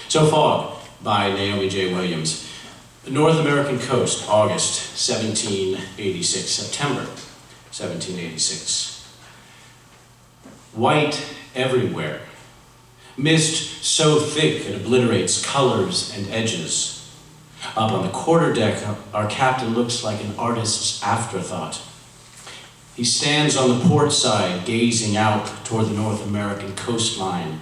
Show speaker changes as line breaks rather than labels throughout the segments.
So Fog by Naomi J. Williams. The North American coast, August 1786, September 1786. White everywhere. Mist so thick it obliterates colors and edges. Up on the quarterdeck, our captain looks like an artist's afterthought. He stands on the port side, gazing out toward the North American coastline,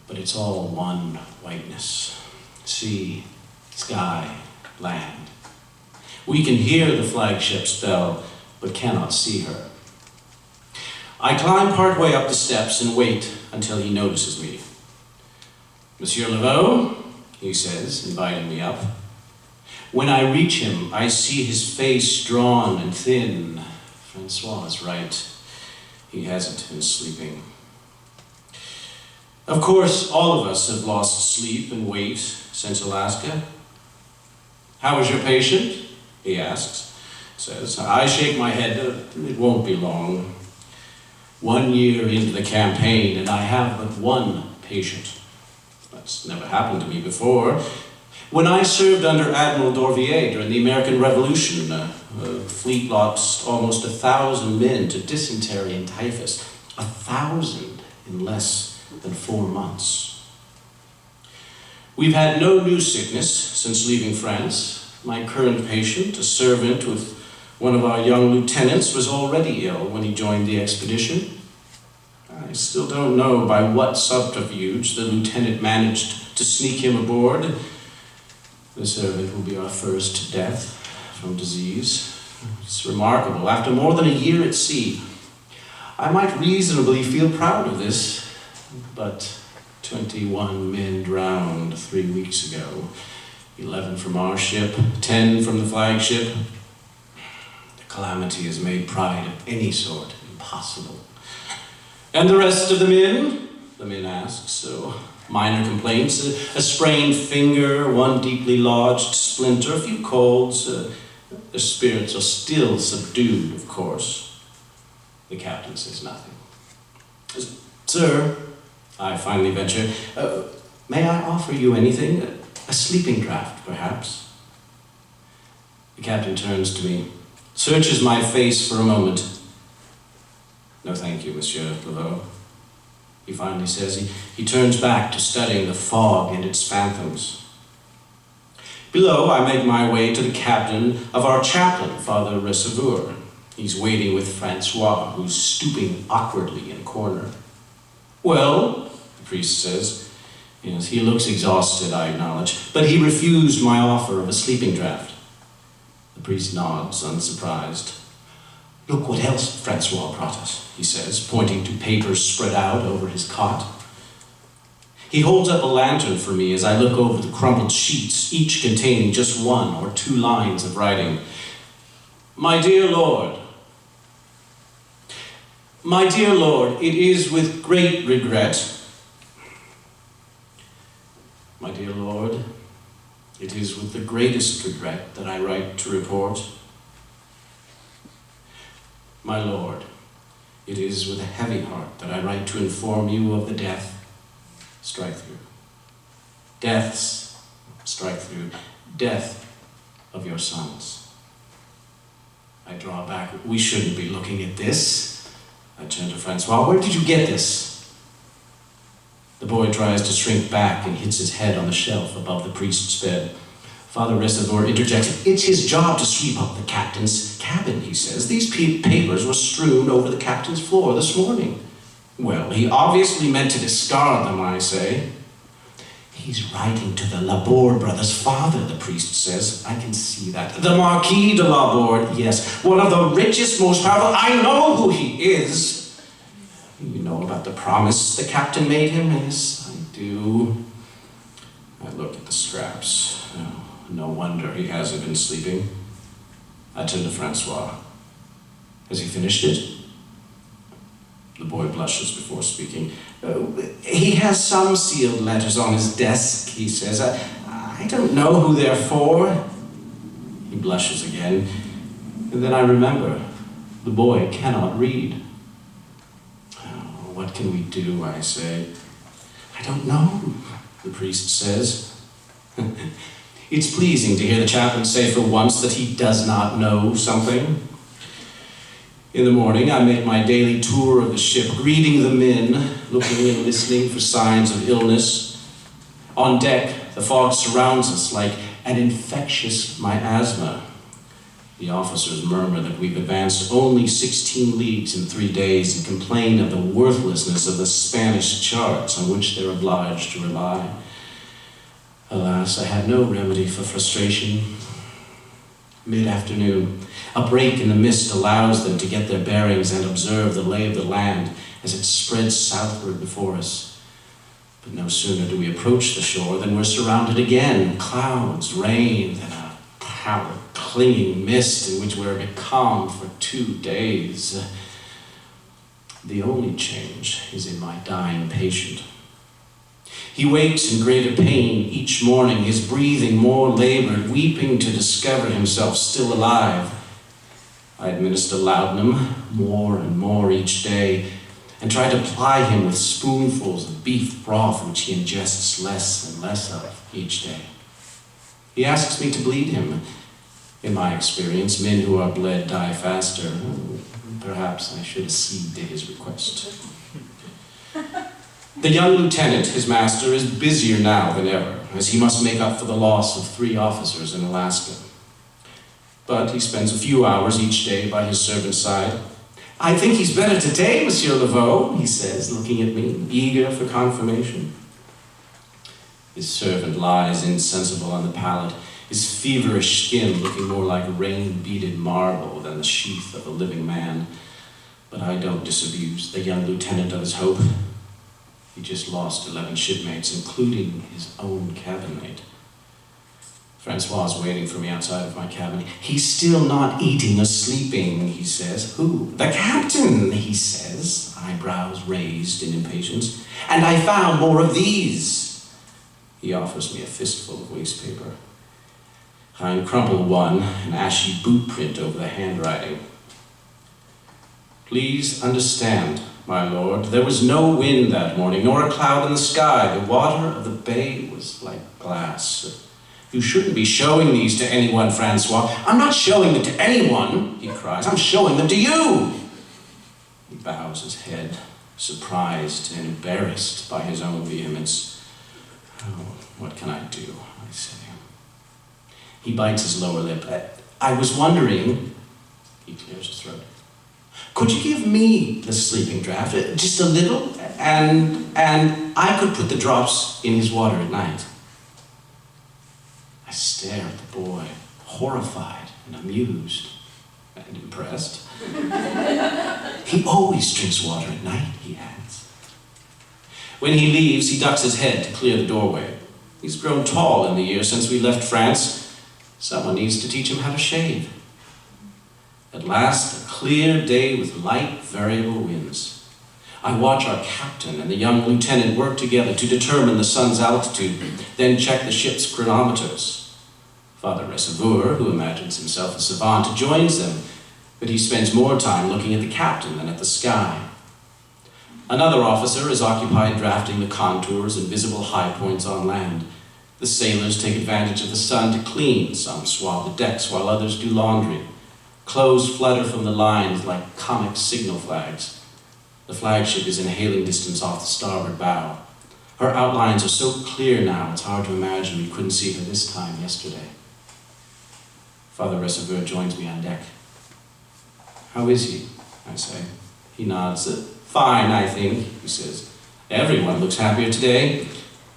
but it's all one whiteness. Sea, sky, land. We can hear the flagship's bell, but cannot see her. I climb partway up the steps and wait until he notices me. "Monsieur Laveau," he says, inviting me up. When I reach him, I see his face drawn and thin. Francois is right. He hasn't been sleeping. Of course, all of us have lost sleep and weight since Alaska. "How is your patient?" he asks. Says, I shake my head. It won't be long. 1 year into the campaign, and I have but one patient. That's never happened to me before. When I served under Admiral d'Orvilliers during the American Revolution, a fleet lost almost 1,000 men to dysentery and typhus. 1,000 in less than 4 months. We've had no new sickness since leaving France. My current patient, a servant with one of our young lieutenants, was already ill when he joined the expedition. I still don't know by what subterfuge the lieutenant managed to sneak him aboard. The servant will be our first death from disease. It's remarkable. After more than a year at sea, I might reasonably feel proud of this, but 21 men drowned 3 weeks ago. 11 from our ship, 10 from the flagship. The calamity has made pride of any sort impossible. "And the rest of the men?" the men asks. So, minor complaints, a sprained finger, one deeply lodged splinter, a few colds. Their spirits are still subdued, of course. The captain says nothing. "Sir," I finally venture, "may I offer you anything? A sleeping draught, perhaps?" The captain turns to me, searches my face for a moment. "No, thank you, Monsieur Laveau," he finally says. He turns back to studying the fog and its phantoms. Below, I make my way to the captain of our chaplain, Father Receveur. He's waiting with Francois, who's stooping awkwardly in a corner. "Well," the priest says. Yes, he looks exhausted, I acknowledge, but he refused my offer of a sleeping draught. The priest nods, unsurprised. "Look what else Francois brought us," he says, pointing to papers spread out over his cot. He holds up a lantern for me as I look over the crumpled sheets, each containing just 1 or 2 lines of writing. My dear Lord, it is with great regret. My dear Lord, it is with the greatest regret that I write to report. My Lord, it is with a heavy heart that I write to inform you of the death, strike through. Deaths, strike through, death of your sons. I draw back. We shouldn't be looking at this. I turn to Francois. Where did you get this? The boy tries to shrink back and hits his head on the shelf above the priest's bed. Father Receveur interjects. It's his job to sweep up the captain's cabin, he says. These papers were strewn over the captain's floor this morning. Well, he obviously meant to discard them, I say. He's writing to the Laborde brothers' father, the priest says. I can see that. The Marquis de Laborde, yes. One of the richest, most powerful. I know who he is. You know about the promise the captain made him? Yes, I do. I look at the scraps. Oh, no wonder he hasn't been sleeping. I turn to Francois. Has he finished it? The boy blushes before speaking. He has some sealed letters on his desk, he says. I don't know who they're for. He blushes again. And then I remember, the boy cannot read. Oh, what can we do, I say. I don't know. the priest says. It's pleasing to hear the chaplain say for once that he does not know something. In the morning, I make my daily tour of the ship, greeting the men, looking and listening for signs of illness. On deck, the fog surrounds us like an infectious miasma. The officers murmur that we've advanced only 16 leagues in 3 days and complain of the worthlessness of the Spanish charts on which they're obliged to rely. Alas, I have no remedy for frustration. Mid-afternoon, a break in the mist allows them to get their bearings and observe the lay of the land as it spreads southward before us. But no sooner do we approach the shore than we're surrounded again. Clouds, rain, and a pallid, clinging mist in which we're becalmed for 2 days. The only change is in my dying patient. He wakes in greater pain each morning, his breathing more labored, weeping to discover himself still alive. I administer laudanum more and more each day, and try to ply him with spoonfuls of beef broth which he ingests less and less of each day. He asks me to bleed him. In my experience, men who are bled die faster. Perhaps I should accede to his request. The young lieutenant, his master, is busier now than ever, as he must make up for the loss of 3 officers in Alaska. But he spends a few hours each day by his servant's side. "I think he's better today, Monsieur Laveau," he says, looking at me, eager for confirmation. His servant lies insensible on the pallet, his feverish skin looking more like rain-beaded marble than the sheath of a living man. But I don't disabuse the young lieutenant of his hope. He just lost 11 shipmates, including his own cabin mate. Francois is waiting for me outside of my cabin. "He's still not eating or sleeping," he says. "Who?" "The captain," he says, eyebrows raised in impatience. "And I found more of these." He offers me a fistful of waste paper. I uncrumple one, an ashy boot print over the handwriting. "Please understand, my lord, there was no wind that morning, nor a cloud in the sky. The water of the bay was like glass. You shouldn't be showing these to anyone, Francois." "I'm not showing them to anyone," he cries. "I'm showing them to you." He bows his head, surprised and embarrassed by his own vehemence. "Oh, what can I do?" I say. He bites his lower lip. "I was wondering," he clears his throat, "could you give me the sleeping draught, just a little, and I could put the drops in his water at night?" I stare at the boy, horrified and amused and impressed. "He always drinks water at night," he adds. When he leaves, he ducks his head to clear the doorway. He's grown tall in the year since we left France. Someone needs to teach him how to shave. At last, a clear day with light, variable winds. I watch our captain and the young lieutenant work together to determine the sun's altitude, then check the ship's chronometers. Father Reseveur, who imagines himself a savant, joins them, but he spends more time looking at the captain than at the sky. Another officer is occupied drafting the contours and visible high points on land. The sailors take advantage of the sun to clean. Some swab the decks while others do laundry. Clothes flutter from the lines like comic signal flags. The flagship is in hailing distance off the starboard bow. Her outlines are so clear now, it's hard to imagine we couldn't see her this time yesterday. Father Reseveur joins me on deck. "How is he?" I say. He nods. "Fine, I think," he says. "Everyone looks happier today.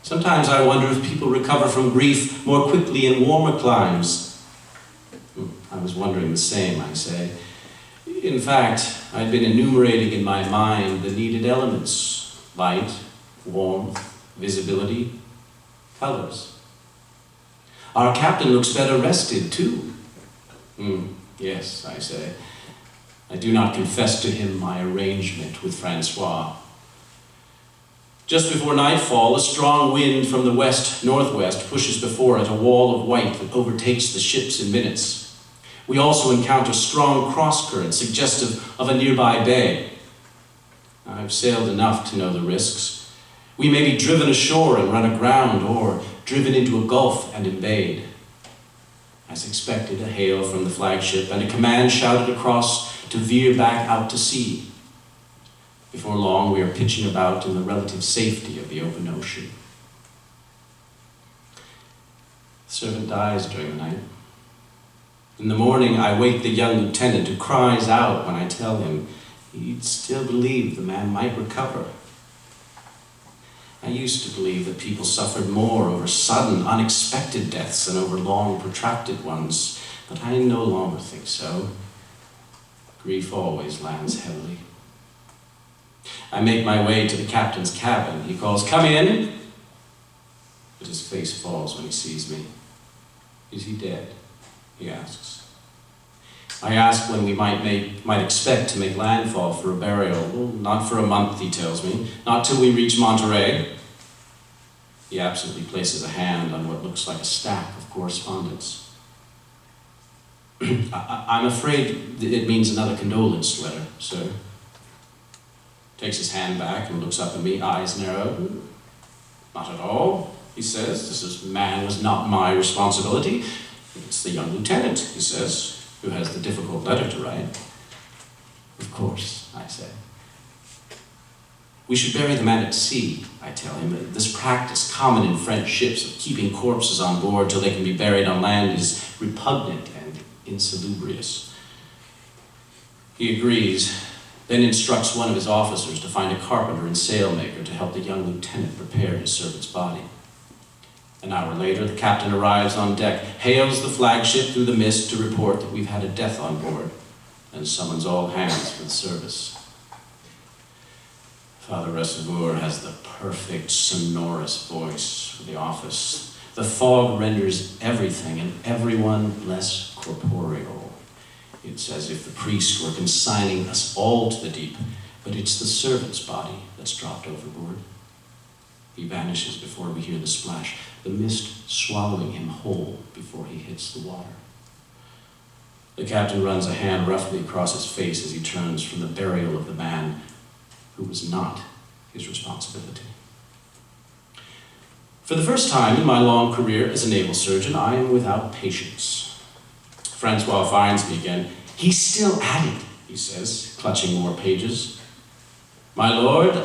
Sometimes I wonder if people recover from grief more quickly in warmer climes." I was wondering the same, I say. In fact, I'd been enumerating in my mind the needed elements: light, warmth, visibility, colors. "Our captain looks better rested, too." Yes, I say. I do not confess to him my arrangement with Francois. Just before nightfall, a strong wind from the west-northwest pushes before it a wall of white that overtakes the ships in minutes. We also encounter strong cross-currents suggestive of a nearby bay. I've sailed enough to know the risks. We may be driven ashore and run aground, or driven into a gulf and embayed. As expected, a hail from the flagship and a command shouted across to veer back out to sea. Before long, we are pitching about in the relative safety of the open ocean. The servant dies during the night. In the morning, I wake the young lieutenant, who cries out when I tell him he'd still believe the man might recover. I used to believe that people suffered more over sudden, unexpected deaths than over long, protracted ones, but I no longer think so. Grief always lands heavily. I make my way to the captain's cabin. He calls, "Come in!" But his face falls when he sees me. "Is he dead?" he asks. I ask when we might expect to make landfall for a burial. Well, not for a month, he tells me. Not till we reach Monterey. He absently places a hand on what looks like a stack of correspondence. I'm afraid it means another condolence letter, sir. Takes his hand back and looks up at me, eyes narrowed. "Not at all," he says. "This man was not my responsibility. It's the young lieutenant," he says, "who has the difficult letter to write." "Of course," I say. "We should bury the man at sea," I tell him. "This practice, common in French ships, of keeping corpses on board till they can be buried on land, is repugnant and insalubrious." He agrees, then instructs one of his officers to find a carpenter and sailmaker to help the young lieutenant prepare his servant's body. An hour later, the captain arrives on deck, hails the flagship through the mist to report that we've had a death on board, and summons all hands for the service. Father Reservoir has the perfect sonorous voice for the office. The fog renders everything and everyone less corporeal. It's as if the priest were consigning us all to the deep, but it's the servant's body that's dropped overboard. He vanishes before we hear the splash, the mist swallowing him whole before he hits the water. The captain runs a hand roughly across his face as he turns from the burial of the man who was not his responsibility. For the first time in my long career as a naval surgeon, I am without patience. Francois finds me again. "He's still at it," he says, clutching more pages. "My lord,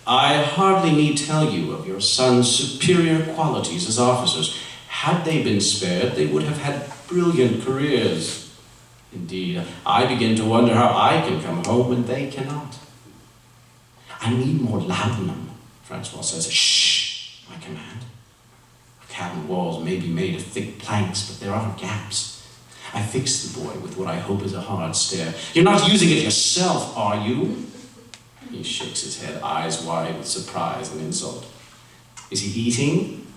I hardly need tell you of your son's superior qualities as officers. Had they been spared, they would have had brilliant careers. Indeed, I begin to wonder how I can come home when they cannot." "I need more laudanum," Francois says. "Shh," I command. Cabin walls may be made of thick planks, but there are gaps. I fix the boy with what I hope is a hard stare. "You're not using it yourself, are you?" He shakes his head, eyes wide with surprise and insult. "Is he eating?"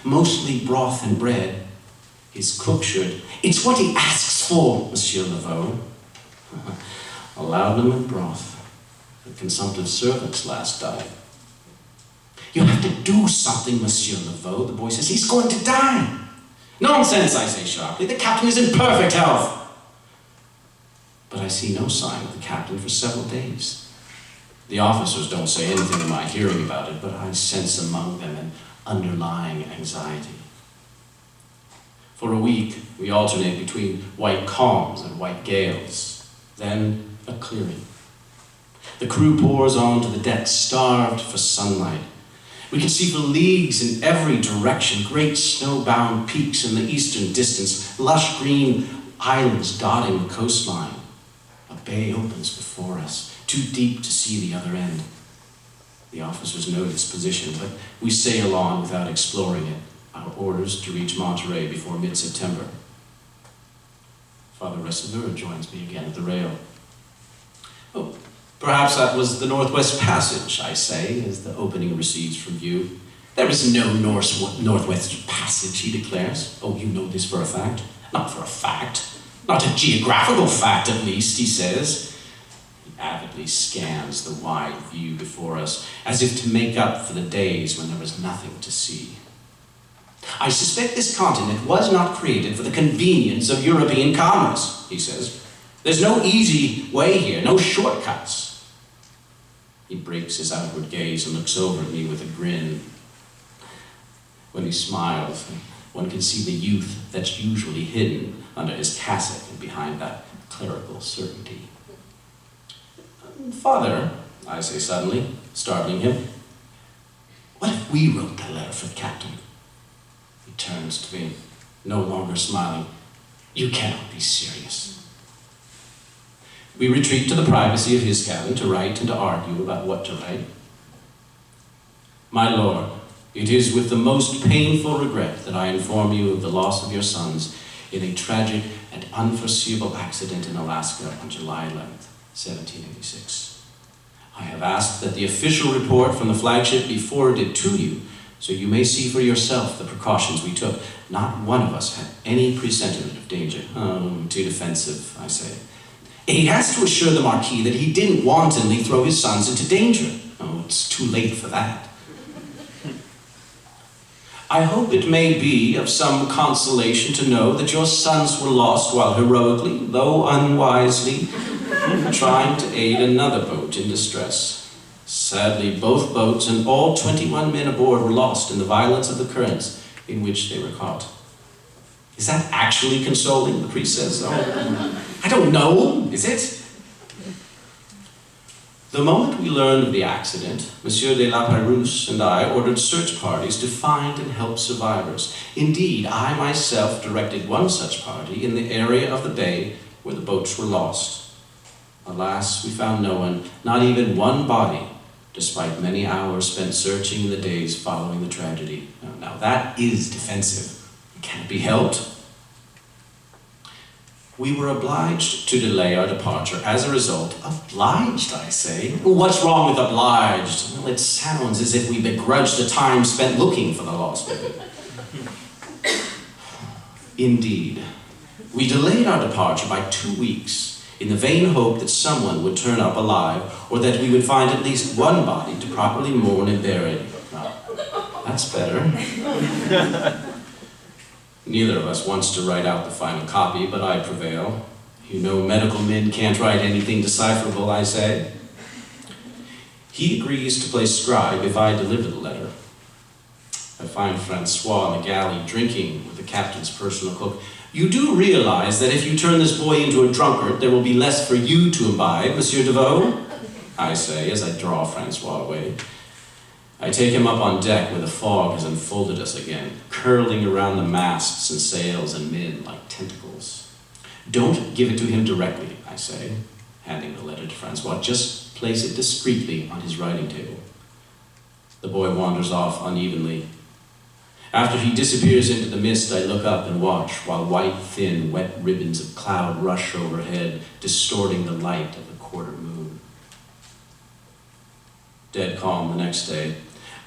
"Mostly broth and bread. His cook should." "It's what he asks for, Monsieur Laveau." "A laudanum and broth. The consumptive servant's last diet." "You have to do something, Monsieur Laveau," the boy says. "He's going to die." "Nonsense," I say sharply. "The captain is in perfect health." But I see no sign of the captain for several days. The officers don't say anything in my hearing about it, but I sense among them an underlying anxiety. For a week, we alternate between white calms and white gales, then a clearing. The crew pours onto the deck, starved for sunlight. We can see for leagues in every direction, great snow-bound peaks in the eastern distance, lush green islands dotting the coastline. A bay opens before us, too deep to see the other end. The officers know its position, but we sail on without exploring it. Our orders to reach Monterey before mid-September. Father Reservoir joins me again at the rail. "Oh, perhaps that was the Northwest Passage," I say, as the opening recedes from view. "There is no Northwest Passage," he declares. "Oh, you know this for a fact?" "Not for a fact. Not a geographical fact, at least," he says. He avidly scans the wide view before us, as if to make up for the days when there was nothing to see. "I suspect this continent was not created for the convenience of European commerce," he says. "There's no easy way here, no shortcuts." He breaks his outward gaze and looks over at me with a grin. When he smiles, one can see the youth that's usually hidden under his cassock and behind that clerical certainty. "Father," I say suddenly, startling him, "what if we wrote that letter for the captain?" He turns to me, no longer smiling. "You cannot be serious." We retreat to the privacy of his cabin to write and to argue about what to write. "My lord, it is with the most painful regret that I inform you of the loss of your sons in a tragic and unforeseeable accident in Alaska on July 11th, 1786. I have asked that the official report from the flagship be forwarded to you, so you may see for yourself the precautions we took. Not one of us had any presentiment of danger." "Oh, too defensive," I say. "He has to assure the Marquis that he didn't wantonly throw his sons into danger." "Oh, it's too late for that." "I hope it may be of some consolation to know that your sons were lost while heroically, though unwisely, trying to aid another boat in distress. Sadly, both boats and all 21 men aboard were lost in the violence of the currents in which they were caught." "Is that actually consoling?" the priest says. "Oh, I don't know, is it?" The moment we learned of the accident, Monsieur de la Pérouse and I ordered search parties to find and help survivors. Indeed, I myself directed one such party in the area of the bay where the boats were lost. Alas, we found no one, not even one body, despite many hours spent searching in the days following the tragedy. Now that is defensive. It can't be helped. We were obliged to delay our departure as a result. Obliged, I say? What's wrong with obliged? Well, it sounds as if we begrudged the time spent looking for the lost baby. Indeed, we delayed our departure by 2 weeks in the vain hope that someone would turn up alive or that we would find at least one body to properly mourn and bury. Well, that's better. Neither of us wants to write out the final copy, but I prevail. "You know medical men can't write anything decipherable," I say. He agrees to play scribe if I deliver the letter. I find Francois in the galley drinking with the captain's personal cook. "You do realize that if you turn this boy into a drunkard, there will be less for you to imbibe, Monsieur Deveau?" I say as I draw Francois away. I take him up on deck where the fog has enfolded us again, curling around the masts and sails and men like tentacles. "Don't give it to him directly," I say, handing the letter to Francois. "Just place it discreetly on his writing table." The boy wanders off unevenly. After he disappears into the mist, I look up and watch while white, thin, wet ribbons of cloud rush overhead, distorting the light of the quarter moon. Dead calm the next day.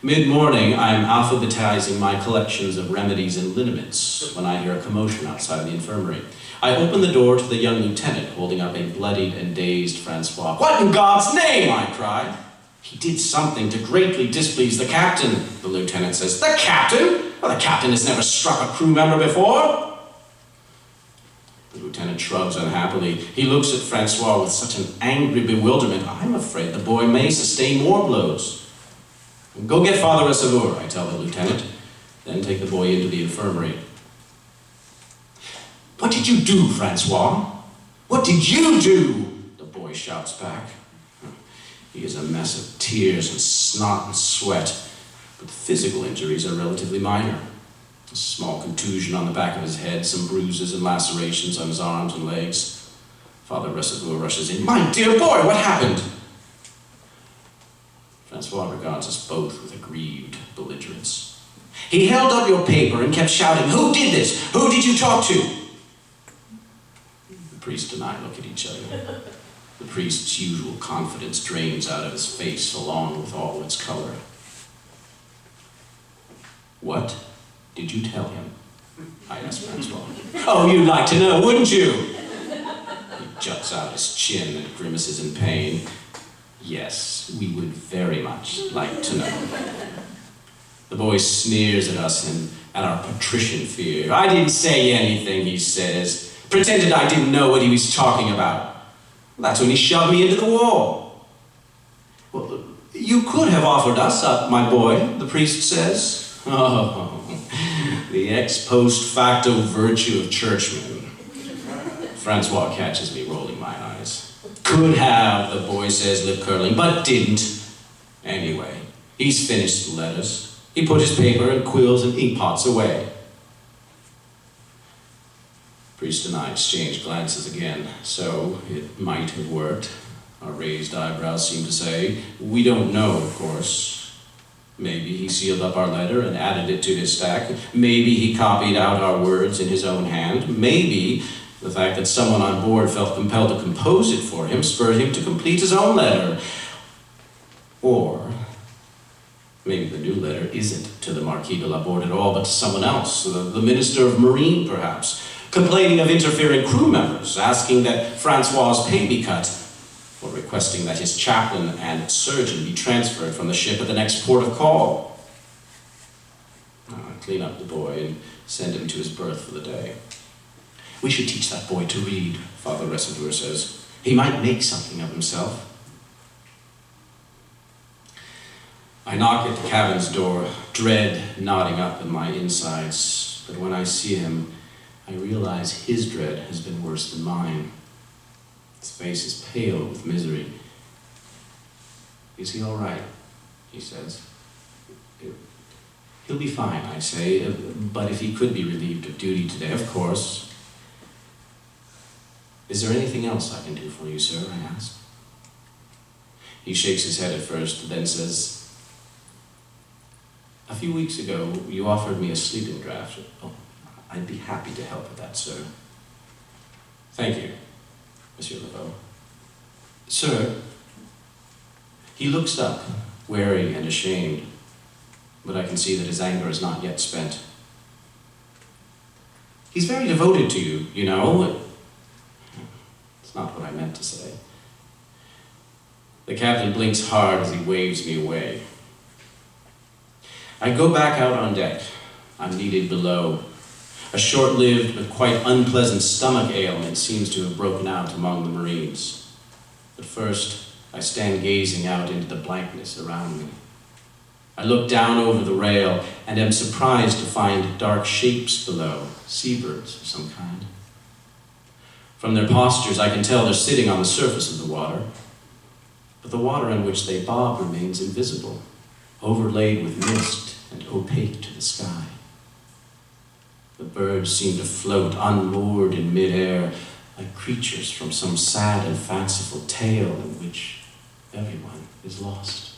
Mid-morning, I am alphabetizing my collections of remedies and liniments when I hear a commotion outside the infirmary. I open the door to the young lieutenant holding up a bloodied and dazed Francois. "What in God's name?" I cry. "He did something to greatly displease the captain," the lieutenant says. "The captain? Well, the captain has never struck a crew member before." The lieutenant shrugs unhappily. He looks at Francois with such an angry bewilderment. I'm afraid the boy may sustain more blows. "Go get Father Resavour," I tell the lieutenant, then take the boy into the infirmary. "What did you do, Francois? What did you do?" the boy shouts back. He is a mess of tears and snot and sweat, but the physical injuries are relatively minor. A small contusion on the back of his head, some bruises and lacerations on his arms and legs. Father Resavour rushes in. "My dear boy, what happened?" Francois regards us both with aggrieved belligerence. "He held up your paper and kept shouting, 'Who did this? Who did you talk to?'" The priest and I look at each other. The priest's usual confidence drains out of his face along with all its color. "What did you tell him?" I ask Francois. "Oh, you'd like to know, wouldn't you?" He juts out his chin and grimaces in pain. "Yes, we would very much like to know." The boy sneers at us and at our patrician fear. "I didn't say anything," he says. "Pretended I didn't know what he was talking about. That's when he shoved me into the wall." "Well, You could have offered us up, my boy, the priest says. Oh, the ex post facto virtue of churchmen. Francois catches me rolling my eyes. Could have, the boy says, lip curling, but didn't. Anyway, he's finished the letters. He put his paper and quills and ink pots away. Priest and I exchanged glances again. So it might have worked. Our raised eyebrows seem to say. We don't know, of course. Maybe he sealed up our letter and added it to his stack. Maybe he copied out our words in his own hand. Maybe the fact that someone on board felt compelled to compose it for him spurred him to complete his own letter. Or maybe the new letter isn't to the Marquis de la Borde at all, but to someone else, the Minister of Marine, perhaps, complaining of interfering crew members, asking that Francois' pay be cut, or requesting that his chaplain and surgeon be transferred from the ship at the next port of call. Clean up the boy and send him to his berth for the day. We should teach that boy to read, Father Residur says. He might make something of himself. I knock at the cabin's door, dread knotting up in my insides, but when I see him, I realize his dread has been worse than mine. His face is pale with misery. Is he all right? He says. He'll be fine, I say, but if he could be relieved of duty today, of course. Is there anything else I can do for you, sir? I ask. He shakes his head at first, then says, a few weeks ago, you offered me a sleeping draught. Oh, I'd be happy to help with that, sir. Thank you, Monsieur Laveau. Sir, he looks up, wary and ashamed, but I can see that his anger is not yet spent. He's very devoted to you, you know. It's not what I meant to say. The captain blinks hard as he waves me away. I go back out on deck. I'm needed below. A short-lived but quite unpleasant stomach ailment seems to have broken out among the Marines. But first, I stand gazing out into the blankness around me. I look down over the rail and am surprised to find dark shapes below, seabirds of some kind. From their postures, I can tell they're sitting on the surface of the water, but the water in which they bob remains invisible, overlaid with mist and opaque to the sky. The birds seem to float unmoored in midair, like creatures from some sad and fanciful tale in which everyone is lost.